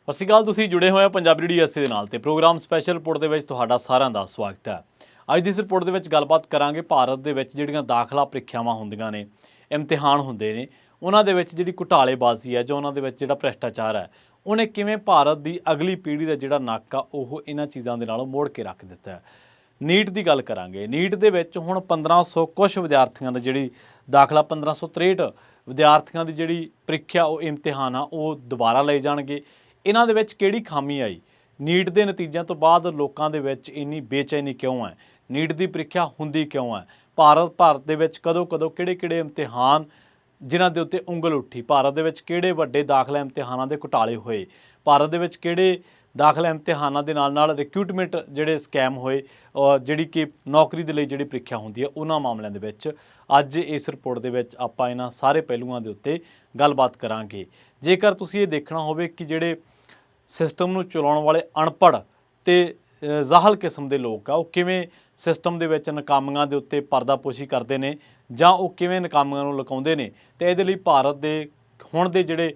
ਸਤਿ ਸ਼੍ਰੀ ਅਕਾਲ। ਤੁਸੀਂ ਜੁੜੇ ਹੋਏ ਹੋ ਪੰਜਾਬੀ ਰੇਡੀਓ ਐਸਏ ਦੇ ਨਾਲ ਤੇ ਪ੍ਰੋਗਰਾਮ ਸਪੈਸ਼ਲ ਰਿਪੋਰਟ ਦੇ ਵਿੱਚ ਤੁਹਾਡਾ ਸਾਰਿਆਂ ਦਾ ਸਵਾਗਤ ਹੈ। ਅੱਜ ਦੀ ਇਸ ਰਿਪੋਰਟ ਦੇ ਵਿੱਚ ਗੱਲਬਾਤ ਕਰਾਂਗੇ ਭਾਰਤ ਦੇ ਵਿੱਚ ਜਿਹੜੀਆਂ ਦਾਖਲਾ ਪ੍ਰੀਖਿਆਵਾਂ ਹੁੰਦੀਆਂ ਨੇ, ਇਮਤਿਹਾਨ ਹੁੰਦੇ ਨੇ, ਉਹਨਾਂ ਦੇ ਵਿੱਚ ਜਿਹੜੀ ਘੁਟਾਲੇਬਾਜ਼ੀ ਹੈ ਜਾਂ ਉਹਨਾਂ ਦੇ ਵਿੱਚ ਜਿਹੜਾ ਭ੍ਰਿਸ਼ਟਾਚਾਰ ਹੈ, ਉਹਨੇ ਕਿਵੇਂ ਭਾਰਤ ਦੀ ਅਗਲੀ ਪੀੜ੍ਹੀ ਦਾ ਜਿਹੜਾ ਨੱਕ ਆ ਉਹ ਇਹਨਾਂ ਚੀਜ਼ਾਂ ਦੇ ਨਾਲੋਂ ਮੋੜ ਕੇ ਰੱਖ ਦਿੱਤਾ ਹੈ। ਨੀਟ ਦੀ ਗੱਲ ਕਰਾਂਗੇ। ਨੀਟ ਦੇ ਵਿੱਚ ਹੁਣ 1500 ਕੁਛ ਵਿਦਿਆਰਥੀਆਂ ਦਾ ਜਿਹੜੀ ਦਾਖਲਾ 1563 ਵਿਦਿਆਰਥੀਆਂ ਦੀ ਜਿਹੜੀ ਪ੍ਰੀਖਿਆ ਉਹ ਇਮਤਿਹਾਨ ਆ ਉਹ ਦੁਬਾਰਾ ਲਏ ਜਾਣਗੇ। ਇਹਨਾਂ ਦੇ ਵਿੱਚ ਕਿਹੜੀ ਖਾਮੀ ਆਈ? ਨੀਟ ਦੇ ਨਤੀਜਿਆਂ ਤੋਂ ਬਾਅਦ ਲੋਕਾਂ ਦੇ ਵਿੱਚ ਇੰਨੀ ਬੇਚੈਨੀ ਕਿਉਂ ਹੈ? ਨੀਟ ਦੀ ਪ੍ਰੀਖਿਆ ਹੁੰਦੀ ਕਿਉਂ ਹੈ? ਭਾਰਤ ਦੇ ਵਿੱਚ ਕਦੋਂ ਕਿਹੜੇ ਇਮਤਿਹਾਨ ਜਿਨ੍ਹਾਂ ਦੇ ਉੱਤੇ ਉਂਗਲ ਉੱਠੀ? ਭਾਰਤ ਦੇ ਵਿੱਚ ਕਿਹੜੇ ਵੱਡੇ ਦਾਖਲਾ ਇਮਤਿਹਾਨਾਂ ਦੇ ਘੁਟਾਲੇ ਹੋਏ? ਭਾਰਤ ਦੇ ਵਿੱਚ ਕਿਹੜੇ ਦਾਖਲਾ ਇਮਤਿਹਾਨਾਂ ਦੇ ਨਾਲ ਰਿਕਰੂਟਮੈਂਟ ਜਿਹੜੇ ਸਕੈਮ ਹੋਏ, ਜਿਹੜੀ ਕਿ ਨੌਕਰੀ ਦੇ ਲਈ ਜਿਹੜੀ ਪ੍ਰੀਖਿਆ ਹੁੰਦੀ ਹੈ ਉਹਨਾਂ ਮਾਮਲਿਆਂ ਦੇ ਵਿੱਚ ਅੱਜ ਇਸ ਰਿਪੋਰਟ ਦੇ ਵਿੱਚ ਆਪਾਂ ਇਹਨਾਂ ਸਾਰੇ ਪਹਿਲੂਆਂ ਦੇ ਉੱਤੇ ਗੱਲਬਾਤ ਕਰਾਂਗੇ। ਜੇਕਰ ਤੁਸੀਂ ਇਹ ਦੇਖਣਾ ਹੋਵੇ ਕਿ ਜਿਹੜੇ ਸਿਸਟਮ ਨੂੰ ਚਲਾਉਣ ਵਾਲੇ ਅਨਪੜ੍ਹ ਤੇ ਜ਼ਾਹਲ ਕਿਸਮ ਦੇ ਲੋਕ ਆ ਉਹ ਕਿਵੇਂ ਸਿਸਟਮ ਦੇ ਵਿੱਚ ਨਾਕਾਮੀਆਂ ਦੇ ਉੱਤੇ ਪਰਦਾਪੋਸ਼ੀ ਕਰਦੇ ਨੇ ਜਾਂ ਉਹ ਕਿਵੇਂ ਨਾਕਾਮੀਆਂ ਨੂੰ ਲੁਕਾਉਂਦੇ ਨੇ, ਤੇ ਇਹਦੇ ਲਈ ਭਾਰਤ ਦੇ ਹੁਣ ਦੇ ਜਿਹੜੇ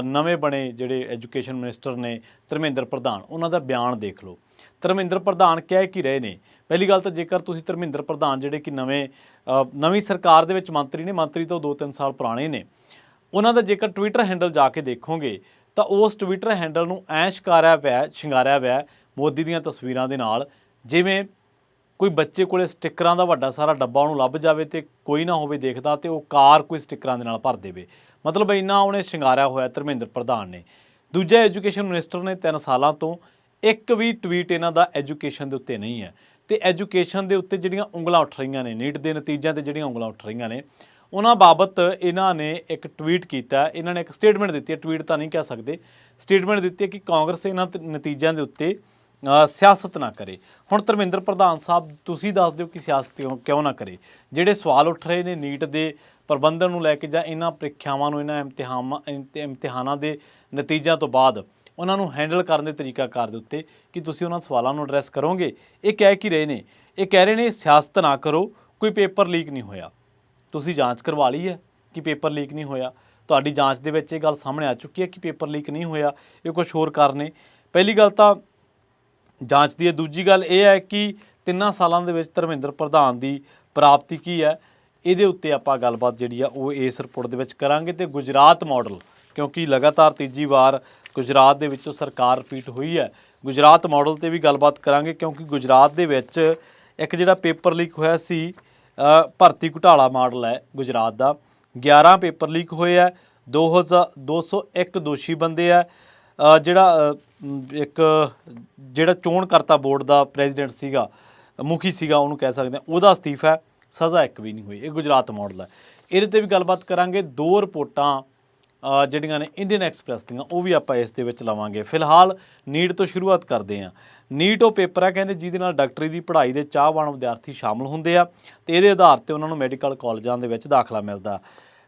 ਨਵੇਂ ਬਣੇ ਜਿਹੜੇ ਐਜੂਕੇਸ਼ਨ ਮਿਨਿਸਟਰ ਨੇ ਧਰਮਿੰਦਰ ਪ੍ਰਧਾਨ, ਉਹਨਾਂ ਦਾ ਬਿਆਨ ਦੇਖ ਲਓ। ਧਰਮਿੰਦਰ ਪ੍ਰਧਾਨ ਕਹਿ ਕੀ ਰਹੇ ਨੇ? ਪਹਿਲੀ ਗੱਲ ਤਾਂ ਜੇਕਰ ਤੁਸੀਂ ਧਰਮਿੰਦਰ ਪ੍ਰਧਾਨ ਜਿਹੜੇ ਕਿ ਨਵੀਂ ਸਰਕਾਰ ਦੇ ਵਿੱਚ ਮੰਤਰੀ ਨੇ, ਮੰਤਰੀ ਤੋਂ 2-3 ਸਾਲ ਪੁਰਾਣੇ ਨੇ, ਉਹਨਾਂ ਦਾ ਜੇਕਰ ਟਵਿੱਟਰ ਹੈਂਡਲ ਜਾ ਕੇ ਦੇਖੋਗੇ ਤਾਂ ਉਸ ਟਵਿੱਟਰ ਹੈਂਡਲ ਨੂੰ ਐਂ ਸ਼ਿੰਗਾਰਿਆ ਹੋਇਆ ਮੋਦੀ ਦੀਆਂ ਤਸਵੀਰਾਂ ਦੇ ਨਾਲ, ਜਿਵੇਂ ਕੋਈ ਬੱਚੇ ਕੋਲੇ ਸਟਿੱਕਰਾਂ ਦਾ ਵੱਡਾ ਸਾਰਾ ਡੱਬਾ ਉਹਨੂੰ ਲੱਭ ਜਾਵੇ ਤੇ ਕੋਈ ਨਾ ਹੋਵੇ ਦੇਖਦਾ ਤੇ ਉਹ ਕਾਰ ਕੋਈ ਸਟਿੱਕਰਾਂ ਦੇ ਨਾਲ ਭਰ ਦੇਵੇ। ਮਤਲਬ ਇੰਨਾ ਉਹਨੇ ਸ਼ਿੰਗਾਰਿਆ ਹੋਇਆ ਧਰਮਿੰਦਰ ਪ੍ਰਧਾਨ ਨੇ। ਦੂਜਾ ਐਜੂਕੇਸ਼ਨ ਮਿਨਿਸਟਰ ਨੇ 3 ਸਾਲਾਂ ਤੋਂ ਇੱਕ ਵੀ ਟਵੀਟ ਇਹਨਾਂ ਦਾ ਐਜੂਕੇਸ਼ਨ ਦੇ ਉੱਤੇ ਨਹੀਂ ਹੈ। ਤੇ ਐਜੂਕੇਸ਼ਨ ਦੇ ਉੱਤੇ ਜਿਹੜੀਆਂ ਉਂਗਲਾਂ ਉੱਠ ਰਹੀਆਂ ਨੇ, ਨੀਟ ਦੇ ਨਤੀਜਿਆਂ ਤੇ ਜਿਹੜੀਆਂ ਉਂਗਲਾਂ ਉੱਠ ਰਹੀਆਂ ਨੇ, ਉਹਨਾਂ ਬਾਬਤ ਇਹਨਾਂ ਨੇ ਇੱਕ ਟਵੀਟ ਕੀਤਾ। ਇਹਨਾਂ ਨੇ ਇੱਕ ਸਟੇਟਮੈਂਟ ਦਿੱਤੀ ਹੈ, ਟਵੀਟ ਤਾਂ ਨਹੀਂ ਕਹਿ ਸਕਦੇ, ਸਟੇਟਮੈਂਟ ਦਿੱਤੀ ਹੈ ਕਿ ਕਾਂਗਰਸ ਇਹਨਾਂ ਨਤੀਜਿਆਂ ਦੇ ਉੱਤੇ ਸਿਆਸਤ ਨਾ ਕਰੇ। ਹੁਣ ਧਰਮਿੰਦਰ ਪ੍ਰਧਾਨ ਸਾਹਿਬ, ਤੁਸੀਂ ਦੱਸ ਦਿਓ ਕਿ ਸਿਆਸਤ ਕਿਉਂ ਨਾ ਕਰੇ? ਜਿਹੜੇ ਸਵਾਲ ਉੱਠ ਰਹੇ ਨੇ ਨੀਟ ਦੇ ਪ੍ਰਬੰਧਨ ਨੂੰ ਲੈ ਕੇ ਜਾਂ ਇਹਨਾਂ ਪ੍ਰੀਖਿਆਵਾਂ ਨੂੰ, ਇਹਨਾਂ ਇਮਤਿਹਾਨਾਂ ਦੇ ਨਤੀਜਿਆਂ ਤੋਂ ਬਾਅਦ ਉਹਨਾਂ ਨੂੰ ਹੈਂਡਲ ਕਰਨ ਦੇ ਤਰੀਕਾਕਾਰ ਦੇ ਉੱਤੇ ਕਿ ਤੁਸੀਂ ਉਹਨਾਂ ਸਵਾਲਾਂ ਨੂੰ ਐਡਰੈਸ ਕਰੋਗੇ? ਇਹ ਕਹਿ ਕੀ ਰਹੇ ਨੇ? ਇਹ ਕਹਿ ਰਹੇ ਨੇ ਸਿਆਸਤ ਨਾ ਕਰੋ, ਕੋਈ ਪੇਪਰ ਲੀਕ ਨਹੀਂ ਹੋਇਆ। ਤੁਸੀਂ ਜਾਂਚ ਕਰਵਾ ਲਈ ਹੈ ਕਿ ਪੇਪਰ ਲੀਕ ਨਹੀਂ ਹੋਇਆ? ਤੁਹਾਡੀ ਜਾਂਚ ਦੇ ਵਿੱਚ ਇਹ ਗੱਲ ਸਾਹਮਣੇ ਆ ਚੁੱਕੀ ਹੈ ਕਿ ਪੇਪਰ ਲੀਕ ਨਹੀਂ ਹੋਇਆ, ਇਹ ਕੁਛ ਹੋਰ ਕਾਰਨ ਨੇ। ਪਹਿਲੀ ਗੱਲ ਤਾਂ ਜਾਂਚ ਦੀ ਹੈ। ਦੂਜੀ ਗੱਲ ਇਹ ਹੈ ਕਿ 3 ਸਾਲਾਂ ਦੇ ਵਿੱਚ ਧਰਮਿੰਦਰ ਪ੍ਰਧਾਨ ਦੀ ਪ੍ਰਾਪਤੀ ਕੀ ਹੈ, ਇਹਦੇ ਉੱਤੇ ਆਪਾਂ ਗੱਲਬਾਤ ਜਿਹੜੀ ਆ ਉਹ ਇਸ ਰਿਪੋਰਟ ਦੇ ਵਿੱਚ ਕਰਾਂਗੇ। ਤੇ ਗੁਜਰਾਤ ਮਾਡਲ, ਕਿਉਂਕਿ ਲਗਾਤਾਰ ਤੀਜੀ ਵਾਰ ਗੁਜਰਾਤ ਦੇ ਵਿੱਚੋਂ ਸਰਕਾਰ ਰਿਪੀਟ ਹੋਈ ਹੈ, ਗੁਜਰਾਤ ਮਾਡਲ 'ਤੇ ਵੀ ਗੱਲਬਾਤ ਕਰਾਂਗੇ। ਕਿਉਂਕਿ ਗੁਜਰਾਤ ਦੇ ਵਿੱਚ ਇੱਕ ਜਿਹੜਾ ਪੇਪਰ ਲੀਕ ਹੋਇਆ ਸੀ, ਭਰਤੀ ਘੁਟਾਲਾ ਮਾਡਲ ਹੈ ਗੁਜਰਾਤ ਦਾ, 11 ਪੇਪਰ ਲੀਕ ਹੋਏ ਹੈ, 201 ਦੋਸ਼ੀ ਬੰਦੇ ਹੈ। ਜਿਹੜਾ ਚੋਣਕਰਤਾ ਬੋਰਡ ਦਾ ਪ੍ਰੈਜ਼ੀਡੈਂਟ ਸੀਗਾ, ਮੁਖੀ ਸੀਗਾ ਉਹਨੂੰ ਕਹਿ ਸਕਦੇ ਹਾਂ, ਉਹਦਾ ਅਸਤੀਫਾ, ਸਜ਼ਾ ਇੱਕ ਵੀ ਨਹੀਂ ਹੋਈ। ਇਹ ਗੁਜਰਾਤ ਮਾਡਲ ਹੈ। ਇਹਦੇ 'ਤੇ ਵੀ ਗੱਲਬਾਤ ਕਰਾਂਗੇ। 2 ਰਿਪੋਰਟਾਂ ਜਿਹੜੀਆਂ ਨੇ ਇੰਡੀਅਨ ਐਕਸਪ੍ਰੈਸ ਦੀਆਂ, ਉਹ ਵੀ ਆਪਾਂ ਇਸ ਦੇ ਵਿੱਚ ਲਵਾਂਗੇ। ਫਿਲਹਾਲ ਨੀਟ ਤੋਂ ਸ਼ੁਰੂਆਤ ਕਰਦੇ ਹਾਂ। ਨੀਟ ਉਹ ਪੇਪਰ ਹੈ ਕਹਿੰਦੇ ਜਿਹਦੇ ਨਾਲ ਡਾਕਟਰੀ ਦੀ ਪੜ੍ਹਾਈ ਦੇ ਚਾਹਵਾਨ ਵਿਦਿਆਰਥੀ ਸ਼ਾਮਲ ਹੁੰਦੇ ਆ ਤੇ ਇਹਦੇ ਆਧਾਰ 'ਤੇ ਉਹਨਾਂ ਨੂੰ ਮੈਡੀਕਲ ਕਾਲਜਾਂ ਦੇ ਵਿੱਚ ਦਾਖਲਾ ਮਿਲਦਾ।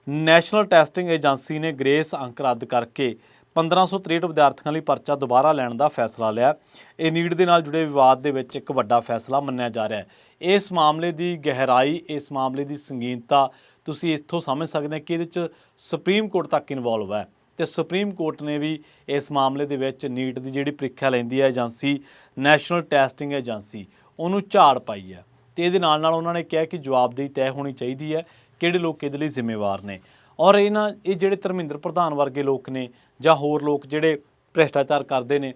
ਨੈਸ਼ਨਲ ਟੈਸਟਿੰਗ ਏਜੰਸੀ ਨੇ ਗ੍ਰੇਸ ਅੰਕ ਰੱਦ ਕਰਕੇ 1563 ਵਿਦਿਆਰਥੀਆਂ ਲਈ ਪਰਚਾ ਦੁਬਾਰਾ ਲੈਣ ਦਾ ਫੈਸਲਾ ਲਿਆ। ਇਹ ਨੀਟ ਦੇ ਨਾਲ ਜੁੜੇ ਵਿਵਾਦ ਦੇ ਵਿੱਚ ਇੱਕ ਵੱਡਾ ਫੈਸਲਾ ਮੰਨਿਆ ਜਾ ਰਿਹਾ ਹੈ। ਇਸ ਮਾਮਲੇ ਦੀ ਗਹਿਰਾਈ, ਇਸ ਮਾਮਲੇ ਦੀ ਸੰਗੀਨਤਾ ਤੁਸੀਂ ਇੱਥੋਂ ਸਮਝ ਸਕਦੇ ਹੋ ਕਿ ਇਹਦੇ 'ਚ ਸੁਪਰੀਮ ਕੋਰਟ ਤੱਕ ਇਨਵੋਲਵ ਹੈ ਤੇ ਸੁਪਰੀਮ ਕੋਰਟ ਨੇ ਵੀ ਇਸ ਮਾਮਲੇ ਦੇ ਵਿੱਚ ਨੀਟ ਦੀ ਜਿਹੜੀ ਪ੍ਰੀਖਿਆ ਲੈਂਦੀ ਹੈ ਏਜੰਸੀ, ਨੈਸ਼ਨਲ ਟੈਸਟਿੰਗ ਏਜੰਸੀ, ਉਹਨੂੰ ਝਾੜ ਪਾਈ ਹੈ। ਤੇ ਇਹਦੇ ਨਾਲ ਉਹਨਾਂ ਨੇ ਕਿਹਾ ਕਿ ਜਵਾਬਦੇਹੀ ਤੈਅ ਹੋਣੀ ਚਾਹੀਦੀ ਹੈ, ਕਿਹੜੇ ਲੋਕ ਇਹਦੇ ਲਈ ਜ਼ਿੰਮੇਵਾਰ ਨੇ। ਔਰ ਇਹ ਜਿਹੜੇ ਧਰਮਿੰਦਰ ਪ੍ਰਧਾਨ ਵਰਗੇ ਲੋਕ ਨੇ ਜਾਂ ਹੋਰ ਲੋਕ ਜਿਹੜੇ ਭ੍ਰਿਸ਼ਟਾਚਾਰ ਕਰਦੇ ਨੇ,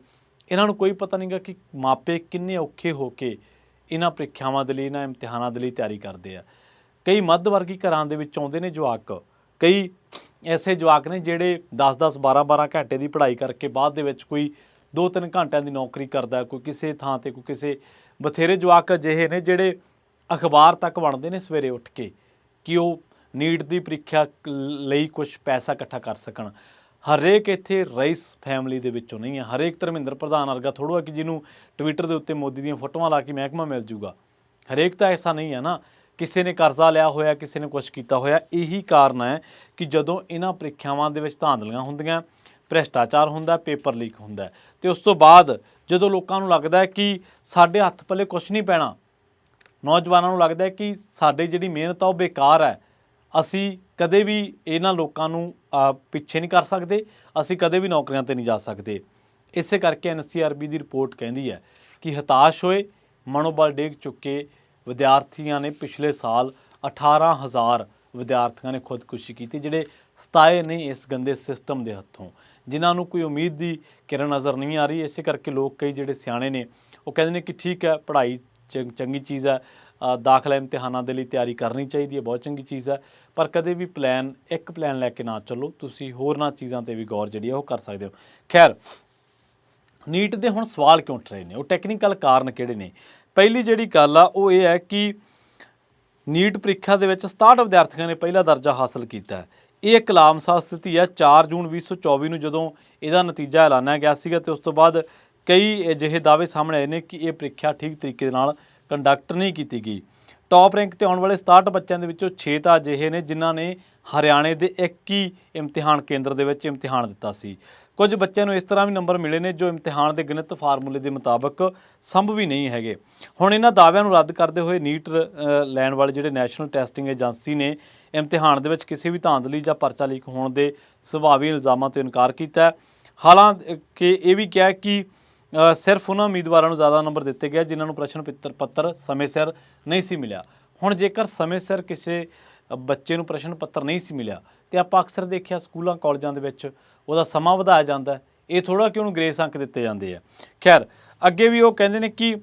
ਇਹਨਾਂ ਨੂੰ ਕੋਈ ਪਤਾ ਨਹੀਂ ਗਾ ਕਿ ਮਾਪੇ ਕਿੰਨੇ ਔਖੇ ਹੋ ਕੇ ਇਹਨਾਂ ਪ੍ਰੀਖਿਆਵਾਂ ਦੇ ਲਈ, ਇਹਨਾਂ ਇਮਤਿਹਾਨਾਂ ਦੇ ਲਈ ਤਿਆਰੀ ਕਰਦੇ ਆ। ਕਈ ਮੱਧ ਵਰਗੀ ਘਰਾਂ ਦੇ ਵਿੱਚ ਆਉਂਦੇ ਨੇ ਜਵਾਕ, ਕਈ ਐਸੇ ਜਵਾਕ ਨੇ ਜਿਹੜੇ 10-10, 12-12 ਘੰਟੇ ਦੀ ਪੜ੍ਹਾਈ ਕਰਕੇ ਬਾਅਦ ਦੇ ਵਿੱਚ ਕੋਈ 2-3 ਘੰਟਿਆਂ ਦੀ ਨੌਕਰੀ ਕਰਦਾ, ਕੋਈ ਕਿਸੇ ਥਾਂ 'ਤੇ, ਕੋਈ ਕਿਸੇ। ਬਥੇਰੇ ਜਵਾਕ ਅਜਿਹੇ ਨੇ ਜਿਹੜੇ ਅਖਬਾਰ ਤੱਕ ਬਣਦੇ ਨੇ ਸਵੇਰੇ ਉੱਠ ਕੇ ਕਿ ਉਹ ਨੀਟ ਦੀ ਪ੍ਰੀਖਿਆ ਲਈ ਕੁਛ ਪੈਸਾ ਇਕੱਠਾ ਕਰ ਸਕਣ। ਹਰੇਕ ਇੱਥੇ ਰਈਸ ਫੈਮਿਲੀ ਦੇ ਵਿੱਚੋਂ ਨਹੀਂ ਹੈ। ਹਰੇਕ ਧਰਮਿੰਦਰ ਪ੍ਰਧਾਨ ਵਰਗਾ ਥੋੜ੍ਹਾ ਕਿ ਜਿਹਨੂੰ ਟਵਿੱਟਰ ਦੇ ਉੱਤੇ ਮੋਦੀ ਦੀਆਂ ਫੋਟੋਆਂ ਲਾ ਕੇ ਮਹਿਕਮਾ ਮਿਲ ਜੂਗਾ। ਹਰੇਕ ਤਾਂ ਐਸਾ ਨਹੀਂ ਹੈ ਨਾ। ਕਿਸੇ ਨੇ ਕਰਜ਼ਾ ਲਿਆ ਹੋਇਆ, ਕਿਸੇ ਨੇ ਕੁਛ ਕੀਤਾ ਹੋਇਆ। ਇਹੀ ਕਾਰਨ ਹੈ ਕਿ ਜਦੋਂ ਇਹਨਾਂ ਪ੍ਰੀਖਿਆਵਾਂ ਦੇ ਵਿੱਚ ਧਾਂਦਲੀਆਂ ਹੁੰਦੀਆਂ, ਭ੍ਰਿਸ਼ਟਾਚਾਰ ਹੁੰਦਾ, ਪੇਪਰ ਲੀਕ ਹੁੰਦਾ, ਤੇ ਉਸ ਤੋਂ ਬਾਅਦ ਜਦੋਂ ਲੋਕਾਂ ਨੂੰ ਲੱਗਦਾ ਹੈ ਕਿ ਸਾਡੇ ਹੱਥ ਪੱਲੇ ਕੁਛ ਨਹੀਂ ਪੈਣਾ, ਨੌਜਵਾਨਾਂ ਨੂੰ ਲੱਗਦਾ ਹੈ ਕਿ ਸਾਡੀ ਜਿਹੜੀ ਮਿਹਨਤ ਆ ਉਹ ਬੇਕਾਰ ਹੈ, ਅਸੀਂ ਕਦੇ ਵੀ ਇਹਨਾਂ ਲੋਕਾਂ ਨੂੰ ਪਿੱਛੇ ਨਹੀਂ ਕਰ ਸਕਦੇ, ਅਸੀਂ ਕਦੇ ਵੀ ਨੌਕਰੀਆਂ 'ਤੇ ਨਹੀਂ ਜਾ ਸਕਦੇ, ਇਸੇ ਕਰਕੇ NCRB ਦੀ ਰਿਪੋਰਟ ਕਹਿੰਦੀ ਹੈ ਕਿ ਹਤਾਸ਼ ਹੋਏ ਮਨੋਬਲ ਡੇਗ ਚੁੱਕੇ ਵਿਦਿਆਰਥੀਆਂ ਨੇ ਪਿਛਲੇ ਸਾਲ 18,000 ਵਿਦਿਆਰਥੀਆਂ ਨੇ ਖੁਦਕੁਸ਼ੀ ਕੀਤੀ, ਜਿਹੜੇ ਸਤਾਏ ਨੇ ਇਸ ਗੰਦੇ ਸਿਸਟਮ ਦੇ ਹੱਥੋਂ, ਜਿਨ੍ਹਾਂ ਨੂੰ ਕੋਈ ਉਮੀਦ ਦੀ ਕਿਰਨ ਨਜ਼ਰ ਨਹੀਂ ਆ ਰਹੀ। ਇਸੇ ਕਰਕੇ ਲੋਕ ਕਈ ਜਿਹੜੇ ਸਿਆਣੇ ਨੇ ਉਹ ਕਹਿੰਦੇ ਨੇ ਕਿ ਠੀਕ ਹੈ, ਪੜ੍ਹਾਈ ਚੰਗੀ ਚੀਜ਼ ਹੈ, ਦਾਖਲਾ ਇਮਤਿਹਾਨਾਂ ਦੇ ਲਈ ਤਿਆਰੀ ਕਰਨੀ ਚਾਹੀਦੀ ਹੈ, ਬਹੁਤ ਚੰਗੀ ਚੀਜ਼ ਹੈ, ਪਰ ਕਦੇ ਵੀ ਇੱਕ ਪਲਾਨ ਲੈ ਕੇ ਨਾ ਚੱਲੋ, ਤੁਸੀਂ ਹੋਰਨਾਂ ਚੀਜ਼ਾਂ 'ਤੇ ਵੀ ਗੌਰ ਜਿਹੜੀ ਹੈ ਉਹ ਕਰ ਸਕਦੇ ਹੋ। ਖੈਰ, ਨੀਟ ਦੇ ਹੁਣ ਸਵਾਲ ਕਿਉਂ ਉੱਠ ਰਹੇ ਨੇ, ਉਹ ਟੈਕਨੀਕਲ ਕਾਰਨ ਕਿਹੜੇ ਨੇ? ਪਹਿਲੀ ਜਿਹੜੀ ਗੱਲ ਆ ਉਹ ਇਹ ਹੈ ਕਿ ਨੀਟ ਪ੍ਰੀਖਿਆ ਦੇ ਵਿੱਚ 67 ਵਿਦਿਆਰਥੀਆਂ ਨੇ ਪਹਿਲਾ ਦਰਜਾ ਹਾਸਲ ਕੀਤਾ ਹੈ। ਇਹ ਇੱਕ ਲਾਮਸਾਲ ਸਥਿਤੀ ਹੈ। 4 ਜੂਨ 2024 ਨੂੰ ਜਦੋਂ ਇਹਦਾ ਨਤੀਜਾ ਐਲਾਨਿਆ ਗਿਆ ਸੀਗਾ ਤੇ ਉਸ ਤੋਂ ਬਾਅਦ ਕਈ ਅਜਿਹੇ ਦਾਅਵੇ ਸਾਹਮਣੇ ਆਏ ਨੇ ਕਿ ਇਹ ਪ੍ਰੀਖਿਆ ਠੀਕ ਤਰੀਕੇ ਦੇ ਨਾਲ ਕੰਡਕਟ ਨਹੀਂ ਕੀਤੀ ਗਈ। ਟੌਪ ਰੈਂਕ ਤੇ ਆਉਣ ਵਾਲੇ 67 ਬੱਚਿਆਂ ਦੇ ਵਿੱਚੋਂ 6 ਤਾਂ ਅਜਿਹੇ ਨੇ ਜਿਨ੍ਹਾਂ ਨੇ ਹਰਿਆਣੇ ਦੇ ਇੱਕ ਹੀ ਇਮਤਿਹਾਨ ਕੇਂਦਰ ਦੇ ਵਿੱਚ ਇਮਤਿਹਾਨ ਦਿੱਤਾ ਸੀ। ਕੁਝ ਬੱਚਿਆਂ ਨੂੰ ਇਸ ਤਰ੍ਹਾਂ ਵੀ ਨੰਬਰ ਮਿਲੇ ਨੇ ਜੋ ਇਮਤਿਹਾਨ ਦੇ ਗਣਿਤ ਫਾਰਮੂਲੇ ਦੇ ਮੁਤਾਬਕ ਸੰਭਵ ਹੀ ਨਹੀਂ ਹੈਗੇ। ਹੁਣ ਇਹਨਾਂ ਦਾਅਵਿਆਂ ਨੂੰ ਰੱਦ ਕਰਦੇ ਹੋਏ ਨੀਟ ਲੈਣ ਵਾਲੇ ਜਿਹੜੇ ਨੈਸ਼ਨਲ ਟੈਸਟਿੰਗ ਏਜੰਸੀ ਨੇ ਇਮਤਿਹਾਨ ਦੇ ਵਿੱਚ ਕਿਸੇ ਵੀ ਧਾਂਦਲੀ ਜਾਂ ਪਰਚਾ ਲੀਕ ਹੋਣ ਦੇ ਸੁਭਾਵੀ ਇਲਜ਼ਾਮਾਂ ਤੋਂ ਇਨਕਾਰ ਕੀਤਾ। ਹਾਲਾਂਕਿ ਇਹ ਵੀ ਕਿਹਾ ਕਿ ਸਿਰਫ ਉਹਨਾਂ ਉਮੀਦਵਾਰਾਂ ਨੂੰ ਜ਼ਿਆਦਾ ਨੰਬਰ ਦਿੱਤੇ ਗਏ ਜਿਨ੍ਹਾਂ ਨੂੰ ਪ੍ਰਸ਼ਨ ਪੱਤਰ ਸਮੇਂ ਸਿਰ ਨਹੀਂ ਸੀ ਮਿਲਿਆ। ਹੁਣ ਜੇਕਰ ਸਮੇਂ ਸਿਰ ਕਿਸੇ ਬੱਚੇ ਨੂੰ ਪ੍ਰਸ਼ਨ ਪੱਤਰ ਨਹੀਂ ਸੀ ਮਿਲਿਆ ਤੇ ਆਪਾਂ ਅਕਸਰ ਦੇਖਿਆ ਸਕੂਲਾਂ ਕਾਲਜਾਂ ਦੇ ਵਿੱਚ ਉਹਦਾ ਸਮਾਂ ਵਧਾਇਆ ਜਾਂਦਾ, ਇਹ ਥੋੜ੍ਹਾ ਕਿ ਉਹਨੂੰ ਗ੍ਰੇਸ ਅੰਕ ਦਿੱਤੇ ਜਾਂਦੇ ਆ। ਖੈਰ, ਅੱਗੇ ਵੀ ਉਹ ਕਹਿੰਦੇ ਨੇ ਕਿ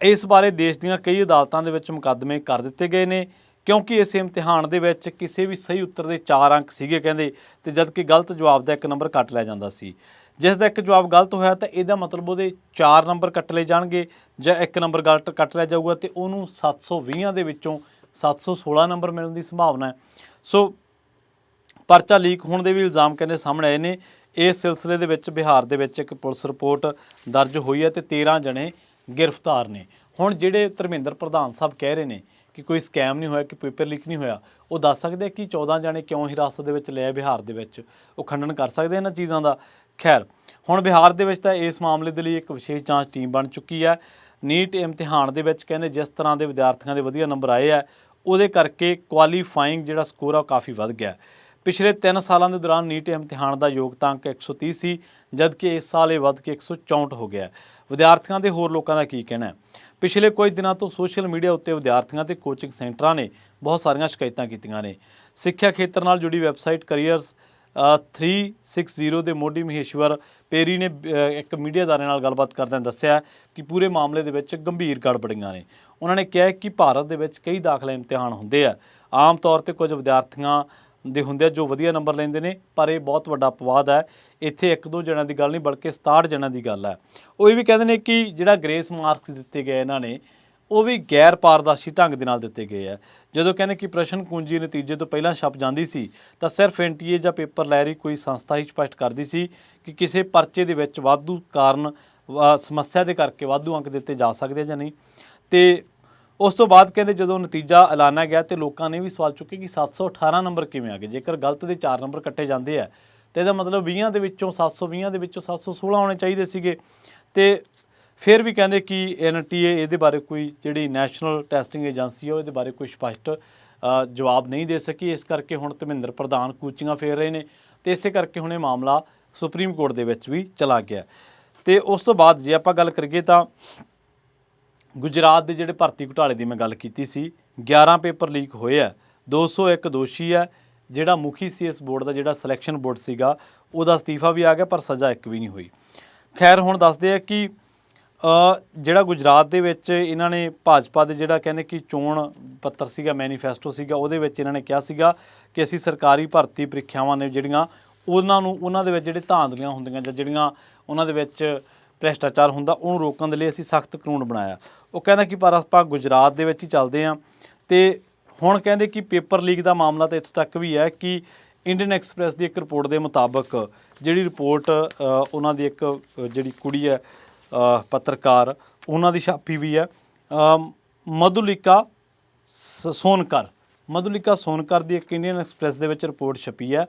ਇਸ ਬਾਰੇ ਦੇਸ਼ ਦੀਆਂ ਕਈ ਅਦਾਲਤਾਂ ਦੇ ਵਿੱਚ ਮੁਕੱਦਮੇ ਕਰ ਦਿੱਤੇ ਗਏ ਨੇ, ਕਿਉਂਕਿ ਇਸ ਇਮਤਿਹਾਨ ਦੇ ਵਿੱਚ ਕਿਸੇ ਵੀ ਸਹੀ ਉੱਤਰ ਦੇ 4 ਅੰਕ ਸੀਗੇ ਕਹਿੰਦੇ, ਤੇ ਜਦ ਕਿ ਗਲਤ ਜਵਾਬ ਦਾ 1 ਨੰਬਰ ਕੱਟ ਲਿਆ ਜਾਂਦਾ ਸੀ। ਜਿਸ ਦਾ ਇੱਕ ਜਵਾਬ ਗਲਤ ਹੋਇਆ ਤਾਂ ਇਹਦਾ ਮਤਲਬ ਉਹਦੇ 4 ਨੰਬਰ ਕੱਟ ਲਏ ਜਾਣਗੇ ਜਾਂ 1 ਨੰਬਰ ਗਲਤ ਕੱਟ ਲਿਆ ਜਾਊਗਾ ਤੇ ਉਹਨੂੰ 720 ਦੇ ਵਿੱਚੋਂ 716 ਨੰਬਰ ਮਿਲਣ ਦੀ ਸੰਭਾਵਨਾ ਹੈ। ਸੋ ਪਰਚਾ ਲੀਕ ਹੋਣ ਦੇ ਵੀ ਇਲਜ਼ਾਮ ਕਹਿੰਦੇ ਸਾਹਮਣੇ ਆਏ ਨੇ। ਇਸ ਸਿਲਸਿਲੇ ਦੇ ਵਿੱਚ ਬਿਹਾਰ ਦੇ ਵਿੱਚ ਇੱਕ ਪੁਲਿਸ ਰਿਪੋਰਟ ਦਰਜ ਹੋਈ ਹੈ ਤੇ 13 ਜਣੇ ਗ੍ਰਿਫਤਾਰ ਨੇ। ਹੁਣ ਜਿਹੜੇ ਧਰਮਿੰਦਰ ਪ੍ਰਧਾਨ ਸਾਹਿਬ ਕਹਿ ਰਹੇ ਨੇ ਕਿ ਕੋਈ ਸਕੈਮ ਨਹੀਂ ਹੋਇਆ, ਕਿ ਪੇਪਰ ਲੀਕ ਨਹੀਂ ਹੋਇਆ, ਉਹ ਦੱਸ ਸਕਦੇ ਕਿ 14 ਜਣੇ ਕਿਉਂ ਹਿਰਾਸਤ ਦੇ ਵਿੱਚ ਲਏ ਬਿਹਾਰ ਦੇ ਵਿੱਚ? ਉਹ ਖੰਡਨ ਕਰ ਸਕਦੇ ਇਹਨਾਂ ਚੀਜ਼ਾਂ ਦਾ। ਖੈਰ, ਹੁਣ ਬਿਹਾਰ ਦੇ ਵਿੱਚ ਤਾਂ ਇਸ ਮਾਮਲੇ ਦੇ ਲਈ ਇੱਕ ਵਿਸ਼ੇਸ਼ ਜਾਂਚ ਟੀਮ ਬਣ ਚੁੱਕੀ ਹੈ। ਨੀਟ ਇਮਤਿਹਾਨ ਦੇ ਵਿੱਚ ਕਹਿੰਦੇ ਜਿਸ ਤਰ੍ਹਾਂ ਦੇ ਵਿਦਿਆਰਥੀਆਂ ਦੇ ਵਧੀਆ ਨੰਬਰ ਆਏ ਆ ਉਹਦੇ ਕਰਕੇ ਕੁਆਲੀਫਾਈਂਗ ਜਿਹੜਾ ਸਕੋਰ ਆ ਉਹ ਕਾਫੀ ਵੱਧ ਗਿਆ। ਪਿਛਲੇ 3 ਸਾਲਾਂ ਦੇ ਦੌਰਾਨ ਨੀਟ ਇਮਤਿਹਾਨ ਦਾ ਯੋਗਤਾ ਅੰਕ 130 ਸੀ, ਜਦਕਿ ਇਸ ਸਾਲ ਇਹ ਵੱਧ ਕੇ 164 ਹੋ ਗਿਆ। ਵਿਦਿਆਰਥੀਆਂ ਦੇ ਹੋਰ ਲੋਕਾਂ ਦਾ ਕੀ ਕਹਿਣਾ ਹੈ? ਪਿਛਲੇ ਕੁਝ ਦਿਨਾਂ ਤੋਂ ਸੋਸ਼ਲ ਮੀਡੀਆ ਉੱਤੇ ਵਿਦਿਆਰਥੀਆਂ ਤੇ ਕੋਚਿੰਗ ਸੈਂਟਰਾਂ ਨੇ ਬਹੁਤ ਸਾਰੀਆਂ ਸ਼ਿਕਾਇਤਾਂ ਕੀਤੀਆਂ ਨੇ। ਸਿੱਖਿਆ ਖੇਤਰ ਨਾਲ ਜੁੜੀ ਵੈਬਸਾਈਟ ਕਰੀਅਰਸ 360 ਦੇ ਮੋਢੀ ਮਹੇਸ਼ਵਰ ਪੇਰੀ ਨੇ ਇੱਕ ਮੀਡੀਆ ਅਦਾਰੇ ਨਾਲ ਗੱਲਬਾਤ ਕਰਦਿਆਂ ਦੱਸਿਆ ਕਿ ਪੂਰੇ ਮਾਮਲੇ ਦੇ ਵਿੱਚ ਗੰਭੀਰ ਗੜਬੜੀਆਂ ਨੇ। ਉਹਨਾਂ ਨੇ ਕਿਹਾ ਕਿ ਭਾਰਤ ਦੇ ਵਿੱਚ ਕਈ ਦਾਖਲਾ ਇਮਤਿਹਾਨ ਹੁੰਦੇ ਆ, ਆਮ ਤੌਰ ਤੇ ਕੁਝ ਵਿਦਿਆਰਥੀਆਂ ਦੇ ਹੁੰਦੇ ਆ ਜੋ ਵਧੀਆ ਨੰਬਰ ਲੈਂਦੇ ਨੇ, ਪਰ ਇਹ ਬਹੁਤ ਵੱਡਾ ਅਪਵਾਦ ਹੈ। ਇੱਥੇ 1-2 ਜਣਿਆਂ ਦੀ ਗੱਲ ਨਹੀਂ ਬਲਕਿ 67 ਜਣਿਆਂ ਦੀ ਗੱਲ ਹੈ। ਉਹ ਇਹ ਵੀ ਕਹਿੰਦੇ ਨੇ ਕਿ ਜਿਹੜਾ ਗ੍ਰੇਸ ਮਾਰਕਸ ਦਿੱਤੇ ਗਏ ਇਹਨਾਂ ਨੇ ਉਹ ਵੀ ਗੈਰ ਪਾਰਦਰਸ਼ੀ ਢੰਗ ਦੇ ਨਾਲ ਦਿੱਤੇ ਗਏ ਆ। ਜਦੋਂ ਕਹਿੰਦੇ ਕਿ ਪ੍ਰਸ਼ਨ ਕੁੰਜੀ ਨਤੀਜੇ ਤੋਂ ਪਹਿਲਾਂ ਛਪ ਜਾਂਦੀ ਸੀ ਤਾਂ ਸਿਰਫ NTA ਜਾਂ ਪੇਪਰ ਲੈਰੀ ਕੋਈ ਸੰਸਥਾ ਹੀ ਸਪਸ਼ਟ ਕਰਦੀ ਸੀ ਕਿ ਕਿਸੇ ਪਰਚੇ ਦੇ ਵਿੱਚ ਵਾਧੂ ਕਾਰਨ ਸਮੱਸਿਆ ਦੇ ਕਰਕੇ ਵਾਧੂ ਅੰਕ ਦਿੱਤੇ ਜਾ ਸਕਦੇ ਜਾਂ ਨਹੀਂ। ਤੇ ਉਸ ਤੋਂ ਬਾਅਦ ਕਹਿੰਦੇ ਜਦੋਂ ਨਤੀਜਾ ਐਲਾਨਿਆ ਗਿਆ ਤੇ ਲੋਕਾਂ ਨੇ ਵੀ ਸਵਾਲ ਚੁੱਕੇ ਕਿ 718 ਨੰਬਰ ਕਿਵੇਂ ਆ ਗਏ? ਜੇਕਰ ਗਲਤ ਦੇ 4 ਨੰਬਰ ਕੱਟੇ ਜਾਂਦੇ ਆ ਤੇ ਇਹਦਾ ਮਤਲਬ 20 ਦੇ ਵਿੱਚੋਂ 720 ਦੇ ਵਿੱਚੋਂ 716 ਆਉਣੇ ਚਾਹੀਦੇ ਸੀਗੇ। ਤੇ ਫਿਰ ਵੀ ਕਹਿੰਦੇ ਕਿ NTA ਇਹਦੇ ਬਾਰੇ ਕੋਈ ਜਿਹੜੀ ਨੈਸ਼ਨਲ ਟੈਸਟਿੰਗ ਏਜੰਸੀ ਹੈ ਉਹਦੇ ਬਾਰੇ ਕੋਈ ਸਪਸ਼ਟ ਜਵਾਬ ਨਹੀਂ ਦੇ ਸਕੀ। ਇਸ ਕਰਕੇ ਹੁਣ ਧਰਮਿੰਦਰ ਪ੍ਰਧਾਨ ਕੂਚੀਆਂ ਫੇਰ ਰਹੇ ਨੇ ਤੇ ਇਸੇ ਕਰਕੇ ਹੁਣ ਇਹ ਮਾਮਲਾ ਸੁਪਰੀਮ ਕੋਰਟ ਦੇ ਵਿੱਚ ਵੀ ਚਲਾ ਗਿਆ। ਤੇ ਉਸ ਤੋਂ ਬਾਅਦ ਜੇ ਆਪਾਂ ਗੱਲ ਕਰੀਏ ਤਾਂ ਗੁਜਰਾਤ ਦੇ ਜਿਹੜੇ ਭਰਤੀ ਘੁਟਾਲੇ ਦੀ ਮੈਂ ਗੱਲ ਕੀਤੀ ਸੀ, 11 ਪੇਪਰ ਲੀਕ ਹੋਏ ਆ, 201 ਦੋਸ਼ੀ ਹੈ। ਜਿਹੜਾ ਮੁਖੀ ਸੀ ਇਸ ਬੋਰਡ ਦਾ, ਜਿਹੜਾ ਸਿਲੈਕਸ਼ਨ ਬੋਰਡ ਸੀਗਾ, ਉਹਦਾ ਅਸਤੀਫਾ ਵੀ ਆ ਗਿਆ ਪਰ ਸਜ਼ਾ ਇੱਕ ਵੀ ਨਹੀਂ ਹੋਈ। ਖੈਰ, ਹੁਣ ਦੱਸਦੇ ਆ ਕਿ ਜਿਹੜਾ ਗੁਜਰਾਤ ਦੇ ਵਿੱਚ ਇਹਨਾਂ ਨੇ ਭਾਜਪਾ ਦੇ ਜਿਹੜਾ ਕਹਿੰਦੇ ਕਿ ਚੋਣ ਪੱਤਰ ਸੀਗਾ, ਮੈਨੀਫੈਸਟੋ ਸੀਗਾ, ਉਹਦੇ ਵਿੱਚ ਇਹਨਾਂ ਨੇ ਕਿਹਾ ਸੀਗਾ ਕਿ ਅਸੀਂ ਸਰਕਾਰੀ ਭਰਤੀ ਪ੍ਰੀਖਿਆਵਾਂ ਨੇ ਜਿਹੜੀਆਂ ਉਹਨਾਂ ਦੇ ਵਿੱਚ ਜਿਹੜੇ ਧਾਂਦਲੀਆਂ ਹੁੰਦੀਆਂ ਜਾਂ ਜਿਹੜੀਆਂ ਉਹਨਾਂ ਦੇ ਵਿੱਚ ਭ੍ਰਿਸ਼ਟਾਚਾਰ ਹੁੰਦਾ ਉਹਨੂੰ ਰੋਕਣ ਦੇ ਲਈ ਅਸੀਂ ਸਖਤ ਕਾਨੂੰਨ ਬਣਾਇਆ। ਉਹ ਕਹਿੰਦਾ ਕਿ ਪਰ ਆਪਾਂ ਗੁਜਰਾਤ ਦੇ ਵਿੱਚ ਹੀ ਚੱਲਦੇ ਹਾਂ। ਤੇ ਹੁਣ ਕਹਿੰਦੇ ਕਿ ਪੇਪਰ ਲੀਕ ਦਾ ਮਾਮਲਾ ਤਾਂ ਇੱਥੋਂ ਤੱਕ ਵੀ ਹੈ ਕਿ ਇੰਡੀਅਨ ਐਕਸਪ੍ਰੈਸ ਦੀ ਇੱਕ ਰਿਪੋਰਟ ਦੇ ਮੁਤਾਬਕ ਜਿਹੜੀ ਰਿਪੋਰਟ ਉਹਨਾਂ ਦੀ ਇੱਕ ਜਿਹੜੀ ਕੁੜੀ ਹੈ ਪੱਤਰਕਾਰ, ਉਹਨਾਂ ਦੀ ਛਾਪੀ ਵੀ ਹੈ, ਮਧੁਲਿਕਾ ਸੋਨਕਰ ਦੀ ਇੱਕ ਇੰਡੀਅਨ ਐਕਸਪ੍ਰੈਸ ਦੇ ਵਿੱਚ ਰਿਪੋਰਟ ਛਪੀ ਹੈ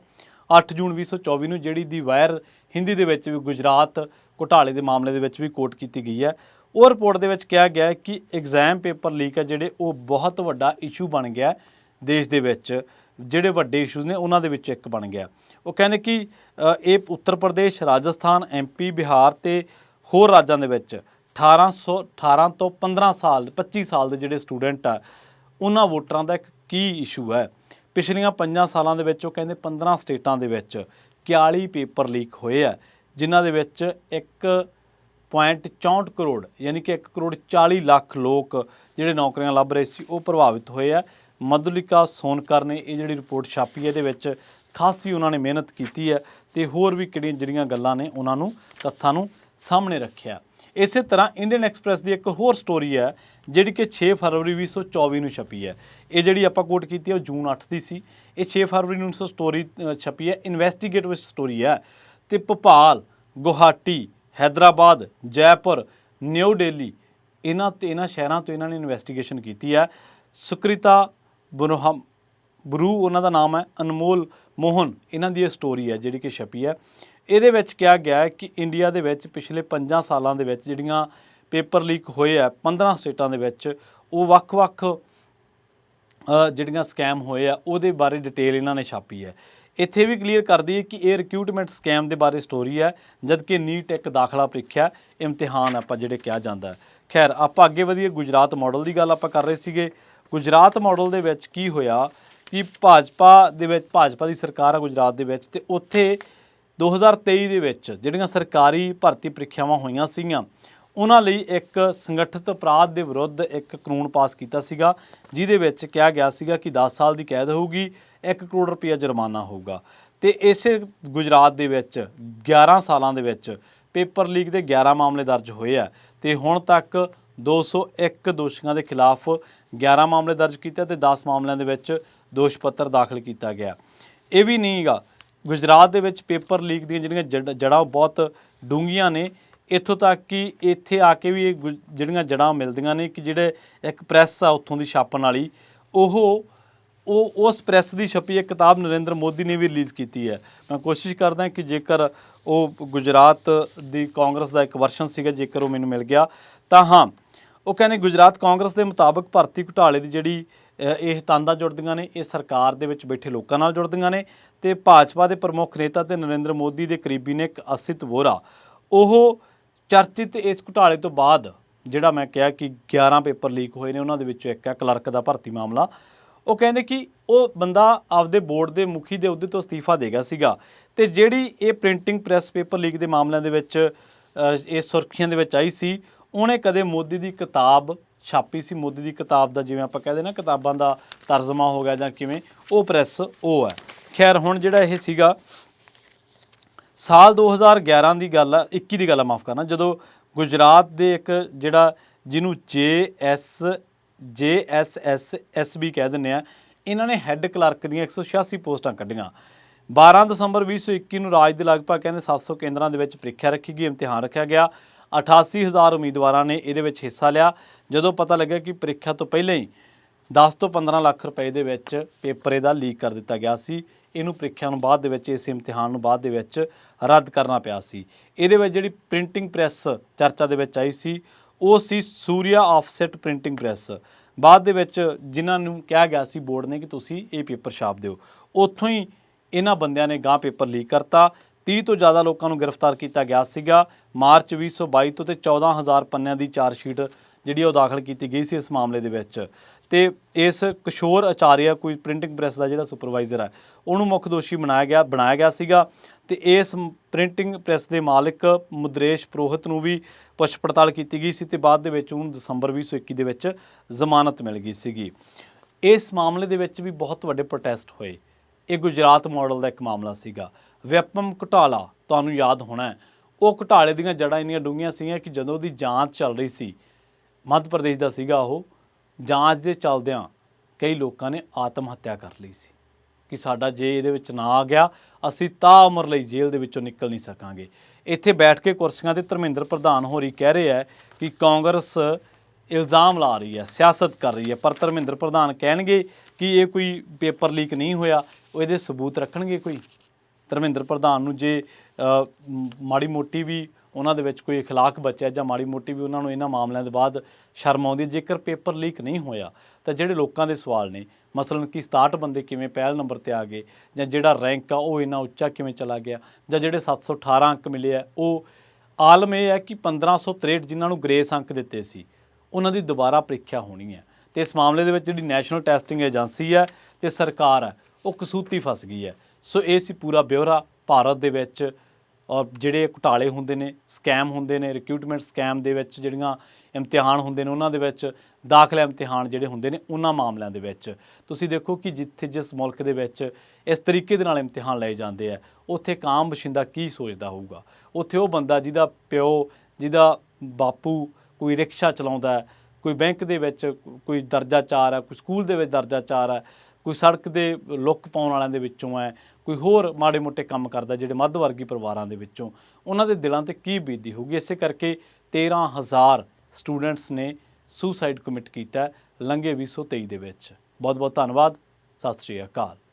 8 ਜੂਨ 2024 ਨੂੰ, ਜਿਹੜੀ ਦੀ ਵਾਇਰ ਹਿੰਦੀ ਦੇ ਵਿੱਚ ਵੀ ਗੁਜਰਾਤ ਘੁਟਾਲੇ ਦੇ ਮਾਮਲੇ ਦੇ ਵਿੱਚ ਵੀ ਕੋਟ ਕੀਤੀ ਗਈ ਹੈ। ਉਹ ਰਿਪੋਰਟ ਦੇ ਵਿੱਚ ਕਿਹਾ ਗਿਆ ਕਿ ਐਗਜ਼ਾਮ ਪੇਪਰ ਲੀਕ ਹੈ ਜਿਹੜੇ ਉਹ ਬਹੁਤ ਵੱਡਾ ਇਸ਼ੂ ਬਣ ਗਿਆ ਦੇਸ਼ ਦੇ ਵਿੱਚ। ਜਿਹੜੇ ਵੱਡੇ ਇਸ਼ੂਜ਼ ਨੇ ਉਹਨਾਂ ਦੇ ਵਿੱਚ ਇੱਕ ਬਣ ਗਿਆ। ਉਹ ਕਹਿੰਦੇ ਕਿ ਇਹ ਉੱਤਰ ਪ੍ਰਦੇਸ਼, ਰਾਜਸਥਾਨ, MP, ਬਿਹਾਰ ਤੇ ਹੋਰ ਰਾਜਾਂ ਦੇ ਵਿੱਚ 18 ਤੋਂ 15 ਸਾਲ 25 ਸਾਲ ਦੇ ਜਿਹੜੇ ਸਟੂਡੈਂਟ ਆ ਉਹਨਾਂ ਵੋਟਰਾਂ ਦਾ ਇੱਕ ਕੀ ਇਸ਼ੂ ਹੈ। ਪਿਛਲੀਆਂ 5 ਸਾਲਾਂ ਦੇ ਵਿੱਚ ਉਹ ਕਹਿੰਦੇ 15 ਸਟੇਟਾਂ ਦੇ ਵਿੱਚ 41 ਪੇਪਰ ਲੀਕ ਹੋਏ ਆ, ਜਿਨ੍ਹਾਂ ਦੇ ਵਿੱਚ 1.64 ਕਰੋੜ ਯਾਨੀ ਕਿ 1 ਕਰੋੜ 40 ਲੱਖ ਲੋਕ ਜਿਹੜੇ ਨੌਕਰੀਆਂ ਲੱਭ ਰਹੇ ਸੀ ਉਹ ਪ੍ਰਭਾਵਿਤ ਹੋਏ ਆ। ਮਧੁਲਿਕਾ ਸੋਨਕਰ ਨੇ ਇਹ ਜਿਹੜੀ ਰਿਪੋਰਟ ਛਾਪੀ ਹੈ, ਇਹਦੇ ਵਿੱਚ ਖਾਸੀ ਉਹਨਾਂ ਨੇ ਮਿਹਨਤ ਕੀਤੀ ਹੈ ਤੇ ਹੋਰ ਵੀ ਕਿਹੜੀਆਂ ਜਿਹੜੀਆਂ ਗੱਲਾਂ ਨੇ ਉਹਨਾਂ ਨੂੰ ਤੱਥਾਂ ਨੂੰ ਸਾਹਮਣੇ ਰੱਖਿਆ। ਇਸੇ ਤਰ੍ਹਾਂ ਇੰਡੀਅਨ ਐਕਸਪ੍ਰੈਸ ਦੀ ਇੱਕ ਹੋਰ ਸਟੋਰੀ ਹੈ ਜਿਹੜੀ ਕਿ 6 ਫਰਵਰੀ 2024 ਨੂੰ ਛਪੀ ਹੈ। ਇਹ ਜਿਹੜੀ ਆਪਾਂ ਕੋਟ ਕੀਤੀ ਹੈ ਉਹ ਜੂਨ 8 ਦੀ ਸੀ। ਇਹ 6 ਫਰਵਰੀ ਨੂੰ ਸਟੋਰੀ ਛਪੀ ਹੈ, ਇਨਵੈਸਟੀਗੇਟ ਵਿੱਚ ਸਟੋਰੀ ਹੈ। ਤੇ ਭੋਪਾਲ, ਗੁਹਾਟੀ, ਹੈਦਰਾਬਾਦ, ਜੈਪੁਰ, ਨਿਊ ਦਿੱਲੀ ਇਹਨਾਂ ਸ਼ਹਿਰਾਂ ਤੋਂ ਇਹਨਾਂ ਨੇ ਇਨਵੈਸਟੀਗੇਸ਼ਨ ਕੀਤੀ ਹੈ। ਸੁਕ੍ਰਿਤਾ ਬਰੂ ਉਹਨਾਂ ਦਾ ਨਾਮ ਹੈ, ਅਨਮੋਲ ਮੋਹਨ ਇਹਨਾਂ ਦੀ ਇਹ ਸਟੋਰੀ ਹੈ ਜਿਹੜੀ ਕਿ ਛਪੀ ਹੈ। ਇਹਦੇ ਵਿੱਚ ਕਿਹਾ ਗਿਆ ਹੈ ਕਿ ਇੰਡੀਆ ਦੇ ਵਿੱਚ ਪਿਛਲੇ 5 ਸਾਲਾਂ ਦੇ ਵਿੱਚ ਜਿਹੜੀਆਂ ਪੇਪਰ ਲੀਕ ਹੋਏ ਆ 15 ਸਟੇਟਾਂ ਦੇ ਵਿੱਚ, ਉਹ ਵੱਖ-ਵੱਖ ਜਿਹੜੀਆਂ ਸਕੈਮ ਹੋਏ ਆ ਉਹਦੇ ਬਾਰੇ ਡਿਟੇਲ ਇਹਨਾਂ ਨੇ ਛਾਪੀ ਹੈ। ਇੱਥੇ ਵੀ ਕਲੀਅਰ ਕਰਦੀ ਹੈ ਕਿ ਇਹ ਰਿਕਰੂਟਮੈਂਟ ਸਕੈਮ ਦੇ ਬਾਰੇ ਸਟੋਰੀ ਹੈ, ਜਦਕਿ ਨੀਟ ਇੱਕ ਦਾਖਲਾ ਪ੍ਰੀਖਿਆ ਇਮਤਿਹਾਨ ਆਪਾਂ ਜਿਹੜੇ ਕਿਹਾ ਜਾਂਦਾ ਹੈ। ਖੈਰ ਆਪਾਂ ਅੱਗੇ ਵਧੀਏ। ਗੁਜਰਾਤ ਮਾਡਲ ਦੀ ਗੱਲ ਆਪਾਂ ਕਰ ਰਹੇ ਸੀਗੇ। ਗੁਜਰਾਤ ਮਾਡਲ ਦੇ ਵਿੱਚ ਕੀ ਹੋਇਆ ਕਿ ਭਾਜਪਾ ਦੀ ਸਰਕਾਰ ਆ ਗੁਜਰਾਤ ਦੇ ਵਿੱਚ, ਤੇ ਉੱਥੇ 2023 ਦੇ ਵਿੱਚ ਜਿਹੜੀਆਂ ਸਰਕਾਰੀ ਭਰਤੀ ਪ੍ਰੀਖਿਆਵਾਂ ਹੋਈਆਂ ਸੀਗੀਆਂ ਉਹਨਾਂ ਲਈ ਇੱਕ ਸੰਗਠਿਤ ਅਪਰਾਧ ਦੇ ਵਿਰੁੱਧ ਇੱਕ ਕਾਨੂੰਨ ਪਾਸ ਕੀਤਾ ਸੀਗਾ, ਜਿਹਦੇ ਵਿੱਚ ਕਿਹਾ ਗਿਆ ਸੀਗਾ ਕਿ 10 ਸਾਲ ਦੀ ਕੈਦ ਹੋਊਗੀ, 1 ਕਰੋੜ ਰੁਪਈਆ ਜੁਰਮਾਨਾ ਹੋਊਗਾ। ਤੇ ਇਸੇ ਗੁਜਰਾਤ ਦੇ ਵਿੱਚ 11 ਸਾਲਾਂ ਦੇ ਵਿੱਚ ਪੇਪਰ ਲੀਕ ਦੇ 11 ਮਾਮਲੇ ਦਰਜ ਹੋਏ ਆ ਤੇ ਹੁਣ ਤੱਕ 201 ਦੋਸ਼ੀਆਂ ਦੇ ਖਿਲਾਫ 11 ਮਾਮਲੇ ਦਰਜ ਕੀਤੇ ਤੇ 10 ਮਾਮਲਿਆਂ ਦੇ ਵਿੱਚ ਦੋਸ਼ ਪੱਤਰ ਦਾਖਲ ਕੀਤਾ ਗਿਆ। ਇਹ ਵੀ ਨਹੀਂ ਗਾ, ਗੁਜਰਾਤ ਦੇ ਵਿੱਚ ਪੇਪਰ ਲੀਕ ਦੀਆਂ ਜਿਹੜੀਆਂ ਜੜ੍ਹਾਂ ਬਹੁਤ ਡੂੰਘੀਆਂ ਨੇ, ਇੱਥੋਂ ਤੱਕ ਕਿ ਇੱਥੇ ਆ ਕੇ ਵੀ ਇਹ ਜਿਹੜੀਆਂ ਜੜ੍ਹਾਂ ਮਿਲਦੀਆਂ ਨੇ ਕਿ ਜਿਹੜੇ ਇੱਕ ਪ੍ਰੈਸ ਆ ਉੱਥੋਂ ਦੀ ਛਾਪਣ ਵਾਲੀ, ਉਹ ਉਸ ਪ੍ਰੈਸ ਦੀ ਛਪੀ ਇੱਕ ਕਿਤਾਬ ਨਰਿੰਦਰ ਮੋਦੀ ਨੇ ਵੀ ਰਿਲੀਜ਼ ਕੀਤੀ ਹੈ। ਮੈਂ ਕੋਸ਼ਿਸ਼ ਕਰਦਾ ਕਿ ਜੇਕਰ ਉਹ ਗੁਜਰਾਤ ਦੀ ਕਾਂਗਰਸ ਦਾ ਇੱਕ ਵਰਸ਼ਨ ਸੀਗਾ, ਜੇਕਰ ਉਹ ਮੈਨੂੰ ਮਿਲ ਗਿਆ ਤਾਂ ਹਾਂ। ਉਹ ਕਹਿੰਦੇ ਗੁਜਰਾਤ ਕਾਂਗਰਸ ਦੇ ਮੁਤਾਬਕ ਭਰਤੀ ਘੁਟਾਲੇ ਦੀ ਜਿਹੜੀ ਇਹ ਤਾਂਦਾਂ ਜੁੜਦੀਆਂ ਨੇ, ਇਹ ਸਰਕਾਰ ਦੇ ਵਿੱਚ ਬੈਠੇ ਲੋਕਾਂ ਨਾਲ ਜੁੜਦੀਆਂ ਨੇ ਤੇ ਭਾਜਪਾ ਦੇ ਪ੍ਰਮੁੱਖ ਨੇਤਾ ਤੇ ਨਰਿੰਦਰ ਮੋਦੀ ਦੇ ਕਰੀਬੀ ਨੇ ਇੱਕ ਅਸਿਤ ਵੋਰਾ, ਉਹ ਚਰਚਿਤ ਇਸ ਘੁਟਾਲੇ ਤੋਂ ਬਾਅਦ ਜਿਹੜਾ ਮੈਂ ਕਿਹਾ ਕਿ 11 ਪੇਪਰ ਲੀਕ ਹੋਏ ਨੇ ਉਹਨਾਂ ਦੇ ਵਿੱਚੋਂ ਇੱਕ ਹੈ ਕਲਰਕ ਦਾ ਭਰਤੀ ਮਾਮਲਾ। ਉਹ ਕਹਿੰਦੇ ਕਿ ਉਹ ਬੰਦਾ ਆਪਦੇ ਬੋਰਡ ਦੇ ਮੁਖੀ ਦੇ ਅਹੁਦੇ ਤੋਂ ਅਸਤੀਫਾ ਦੇ ਗਿਆ ਸੀਗਾ ਤੇ ਜਿਹੜੀ ਇਹ ਪ੍ਰਿੰਟਿੰਗ ਪ੍ਰੈਸ ਪੇਪਰ ਲੀਕ ਦੇ ਮਾਮਲਿਆਂ ਦੇ ਵਿੱਚ ਇਹ ਸੁਰਖੀਆਂ ਦੇ ਵਿੱਚ ਆਈ ਸੀ, ਉਹਨੇ ਕਦੇ ਮੋਦੀ ਦੀ ਕਿਤਾਬ ਛਾਪੀ ਸੀ। ਮੋਦੀ ਦੀ ਕਿਤਾਬ ਦਾ ਜਿਵੇਂ ਆਪਾਂ ਕਹਿੰਦੇ ਨਾ ਕਿਤਾਬਾਂ ਦਾ ਤਰਜਮਾ ਹੋ ਗਿਆ ਜਾਂ ਕਿਵੇਂ, ਉਹ ਪ੍ਰੈਸ ਉਹ ਹੈ। ਖੈਰ ਹੁਣ ਜਿਹੜਾ ਇਹ ਸੀਗਾ ਸਾਲ 2011 ਦੀ ਗੱਲ ਆ, 21 ਦੀ ਗੱਲ ਆ, ਮਾਫ ਕਰਨਾ, ਜਦੋਂ ਗੁਜਰਾਤ ਦੇ ਇੱਕ ਜਿਹੜਾ ਜਿਹਨੂੰ JSSSB ਕਹਿ ਦਿੰਦੇ ਆ, ਇਹਨਾਂ ਨੇ ਹੈੱਡ ਕਲਰਕ ਦੀਆਂ 186 ਪੋਸਟਾਂ ਕੱਢੀਆਂ। 12 ਦਸੰਬਰ 2021 ਨੂੰ ਰਾਜ ਦੇ ਲਗਭਗ ਕਹਿੰਦੇ 700 ਕੇਂਦਰਾਂ ਦੇ ਵਿੱਚ ਪ੍ਰੀਖਿਆ ਰੱਖੀ ਗਈ, ਇਮਤਿਹਾਨ ਰੱਖਿਆ ਗਿਆ। 88,000 ਉਮੀਦਵਾਰਾਂ ਨੇ ਇਹਦੇ ਵਿੱਚ ਹਿੱਸਾ ਲਿਆ। ਜਦੋਂ ਪਤਾ ਲੱਗਿਆ ਕਿ ਪ੍ਰੀਖਿਆ ਤੋਂ ਪਹਿਲਾਂ ਹੀ 10 ਤੋਂ 15 ਲੱਖ ਰੁਪਏ ਦੇ ਵਿੱਚ ਪੇਪਰ ਇਹਦਾ ਲੀਕ ਕਰ ਦਿੱਤਾ ਗਿਆ ਸੀ। ਇਹਨੂੰ ਪ੍ਰੀਖਿਆ ਨੂੰ ਬਾਅਦ ਦੇ ਵਿੱਚ, ਇਸ ਇਮਤਿਹਾਨ ਨੂੰ ਬਾਅਦ ਦੇ ਵਿੱਚ ਰੱਦ ਕਰਨਾ ਪਿਆ ਸੀ। ਇਹਦੇ ਵਿੱਚ ਜਿਹੜੀ ਪ੍ਰਿੰਟਿੰਗ ਪ੍ਰੈਸ ਚਰਚਾ ਦੇ ਵਿੱਚ ਆਈ ਸੀ ਉਹ ਸੀ ਸੂਰਿਆ ਆਫਸੈਟ ਪ੍ਰਿੰਟਿੰਗ ਪ੍ਰੈਸ। ਬਾਅਦ ਦੇ ਵਿੱਚ ਜਿਨ੍ਹਾਂ ਨੂੰ ਕਿਹਾ ਗਿਆ ਸੀ ਬੋਰਡ ਨੇ ਕਿ ਤੁਸੀਂ ਇਹ ਪੇਪਰ ਛਾਪ ਦਿਓ, ਉੱਥੋਂ ਹੀ ਇਹਨਾਂ ਬੰਦਿਆਂ ਨੇ ਗਾਂ ਪੇਪਰ ਲੀਕ ਕਰਤਾ। 30 ਤੋਂ ਜ਼ਿਆਦਾ ਲੋਕਾਂ ਨੂੰ ਗ੍ਰਿਫਤਾਰ ਕੀਤਾ ਗਿਆ ਸੀਗਾ ਮਾਰਚ 2022 ਤੋਂ, ਤੇ 14,000 ਪੰਨਿਆਂ ਦੀ ਚਾਰਜਸ਼ੀਟ ਜਿਹੜੀ ਉਹ ਦਾਖਲ ਕੀਤੀ ਗਈ ਸੀ ਇਸ ਮਾਮਲੇ ਦੇ ਵਿੱਚ। ਤੇ ਇਸ ਕਿਸ਼ੋਰ ਆਚਾਰੀਆ ਕੋਈ ਪ੍ਰਿੰਟਿੰਗ ਪ੍ਰੈਸ ਦਾ ਜਿਹੜਾ ਸੁਪਰਵਾਈਜ਼ਰ ਹੈ ਉਹਨੂੰ ਮੁੱਖ ਦੋਸ਼ੀ ਬਣਾਇਆ ਗਿਆ ਸੀਗਾ। ਤੇ ਇਸ ਪ੍ਰਿੰਟਿੰਗ ਪ੍ਰੈਸ ਦੇ ਮਾਲਕ ਮੁਦਰੇਸ਼ ਪ੍ਰੋਹਿਤ ਨੂੰ ਵੀ ਪੁੱਛ ਪੜਤਾਲ ਕੀਤੀ ਗਈ ਸੀ ਤੇ ਬਾਅਦ ਦੇ ਵਿੱਚ ਉਹਨੂੰ ਦਸੰਬਰ 2021 ਦੇ ਵਿੱਚ ਜ਼ਮਾਨਤ ਮਿਲ ਗਈ ਸੀਗੀ। ਇਸ ਮਾਮਲੇ ਦੇ ਵਿੱਚ ਵੀ ਬਹੁਤ ਵੱਡੇ ਪ੍ਰੋਟੈਸਟ ਹੋਏ। ਇਹ ਗੁਜਰਾਤ ਮਾਡਲ ਦਾ ਇੱਕ ਮਾਮਲਾ ਸੀਗਾ। ਵਿਆਪਮ ਘੁਟਾਲਾ ਤੁਹਾਨੂੰ ਯਾਦ ਹੋਣਾ ਹੈ, ਉਹ ਘੁਟਾਲੇ ਦੀਆਂ ਜੜ੍ਹਾਂ ਇੰਨੀਆਂ ਡੂੰਘੀਆਂ ਸੀਗੀਆਂ ਕਿ ਜਦੋਂ ਉਹਦੀ ਜਾਂਚ ਚੱਲ ਰਹੀ ਸੀ, ਮੱਧ ਪ੍ਰਦੇਸ਼ ਦਾ ਸੀਗਾ ਉਹ, ਜਾਂਚ ਦੇ ਚੱਲਦਿਆਂ ਕਈ ਲੋਕਾਂ ਨੇ ਆਤਮ ਹੱਤਿਆ ਕਰ ਲਈ ਸੀ ਕਿ ਸਾਡਾ ਜੇ ਇਹਦੇ ਵਿੱਚ ਨਾ ਆ ਗਿਆ ਅਸੀਂ ਤਾਂ ਉਮਰ ਲਈ ਜੇਲ੍ਹ ਦੇ ਵਿੱਚੋਂ ਨਿਕਲ ਨਹੀਂ ਸਕਾਂਗੇ। ਇੱਥੇ ਬੈਠ ਕੇ ਕੁਰਸੀਆਂ 'ਤੇ ਧਰਮਿੰਦਰ ਪ੍ਰਧਾਨ ਹੋਰੀ ਕਹਿ ਰਹੇ ਹੈ ਕਿ ਕਾਂਗਰਸ ਇਲਜ਼ਾਮ ਲਾ ਰਹੀ ਹੈ, ਸਿਆਸਤ ਕਰ ਰਹੀ ਹੈ, ਪਰ ਧਰਮਿੰਦਰ ਪ੍ਰਧਾਨ ਕਹਿਣਗੇ ਕਿ ਇਹ ਕੋਈ ਪੇਪਰ ਲੀਕ ਨਹੀਂ ਹੋਇਆ, ਉਹ ਇਹਦੇ ਸਬੂਤ ਰੱਖਣਗੇ ਕੋਈ? ਧਰਮਿੰਦਰ ਪ੍ਰਧਾਨ ਨੂੰ ਜੇ ਮਾੜੀ ਮੋਟੀ ਵੀ ਉਹਨਾਂ ਦੇ ਵਿੱਚ ਕੋਈ ਅਖਲਾਕ ਬਚਿਆ ਜਾਂ ਮਾੜੀ ਮੋਟੀ ਵੀ ਉਹਨਾਂ ਨੂੰ ਇਹਨਾਂ ਮਾਮਲਿਆਂ ਦੇ ਬਾਅਦ ਸ਼ਰਮ ਆਉਂਦੀ। ਜੇਕਰ ਪੇਪਰ ਲੀਕ ਨਹੀਂ ਹੋਇਆ ਤਾਂ ਜਿਹੜੇ ਲੋਕਾਂ ਦੇ ਸਵਾਲ ਨੇ, ਮਸਲਨ ਕਿ 67 ਬੰਦੇ ਕਿਵੇਂ ਪਹਿਲ ਨੰਬਰ ਤੇ ਆ ਗਏ, ਜਾਂ ਜਿਹੜਾ ਰੈਂਕ ਆ ਉਹ ਇੰਨਾ ਉੱਚਾ ਕਿਵੇਂ ਚਲਾ ਗਿਆ, ਜਾਂ ਜਿਹੜੇ 718 ਅੰਕ ਮਿਲੇ ਆ ਉਹ ਆਲਮ ਇਹ ਹੈ ਕਿ 1563 ਜਿਨ੍ਹਾਂ ਨੂੰ ਗ੍ਰੇਸ ਅੰਕ ਦਿੱਤੇ ਸੀ ਉਹਨਾਂ ਦੀ ਦੁਬਾਰਾ ਪ੍ਰੀਖਿਆ ਹੋਣੀ ਹੈ। ਤੇ ਇਸ ਮਾਮਲੇ ਦੇ ਵਿੱਚ ਜਿਹੜੀ ਨੈਸ਼ਨਲ ਟੈਸਟਿੰਗ ਏਜੰਸੀ ਹੈ ਤੇ ਸਰਕਾਰ ਹੈ ਉਹ ਕਸੂਤੀ ਫਸ ਗਈ ਹੈ। ਸੋ ਇਹ ਸੀ ਪੂਰਾ ਬਿਊਰਾ ਭਾਰਤ ਦੇ ਵਿੱਚ ਔਰ ਜਿਹੜੇ ਘੁਟਾਲੇ ਹੁੰਦੇ ਨੇ, ਸਕੈਮ ਹੁੰਦੇ ਨੇ, ਰਿਕਰੂਟਮੈਂਟ ਸਕੈਮ ਦੇ ਵਿੱਚ ਜਿਹੜੀਆਂ ਇਮਤਿਹਾਨ ਹੁੰਦੇ ਨੇ ਉਹਨਾਂ ਦੇ ਵਿੱਚ, ਦਾਖਲਾ ਇਮਤਿਹਾਨ ਜਿਹੜੇ ਹੁੰਦੇ ਨੇ ਉਹਨਾਂ ਮਾਮਲਿਆਂ ਦੇ ਵਿੱਚ ਤੁਸੀਂ ਦੇਖੋ ਕਿ ਜਿਸ ਮੁਲਕ ਦੇ ਵਿੱਚ ਇਸ ਤਰੀਕੇ ਦੇ ਨਾਲ ਇਮਤਿਹਾਨ ਲਏ ਜਾਂਦੇ ਆ ਉੱਥੇ ਇੱਕ ਆਮ ਬਸ਼ਿੰਦਾ ਕੀ ਸੋਚਦਾ ਹੋਊਗਾ। ਉੱਥੇ ਉਹ ਬੰਦਾ ਜਿਹਦਾ ਪਿਓ, ਜਿਹਦਾ ਬਾਪੂ ਕੋਈ ਰਿਕਸ਼ਾ ਚਲਾਉਂਦਾ, ਕੋਈ ਬੈਂਕ ਦੇ ਵਿੱਚ ਕੋਈ ਦਰਜਾ 4 ਹੈ, ਕੋਈ ਸਕੂਲ ਦੇ ਵਿੱਚ ਦਰਜਾ 4 ਹੈ, ਕੋਈ ਸੜਕ ਦੇ ਲੁੱਕ ਪਾਉਣ ਵਾਲਿਆਂ ਦੇ ਵਿੱਚੋਂ ਹੈ, ਕੋਈ ਹੋਰ ਮਾੜੇ ਮੋਟੇ ਕੰਮ ਕਰਦਾ ਜਿਹੜੇ ਮੱਧ ਵਰਗੀ ਪਰਿਵਾਰਾਂ ਦੇ ਵਿੱਚੋਂ, ਉਹਨਾਂ ਦੇ ਦਿਲਾਂ 'ਤੇ ਕੀ ਬੀਤਦੀ ਹੋਊਗੀ। ਇਸੇ ਕਰਕੇ 13,000 ਸਟੂਡੈਂਟਸ ਨੇ ਸੁਸਾਈਡ ਕਮਿਟ ਕੀਤਾ ਲੰਘੇ 2023 ਦੇ ਵਿੱਚ। ਬਹੁਤ ਬਹੁਤ ਧੰਨਵਾਦ। ਸਤਿ ਸ਼੍ਰੀ ਅਕਾਲ।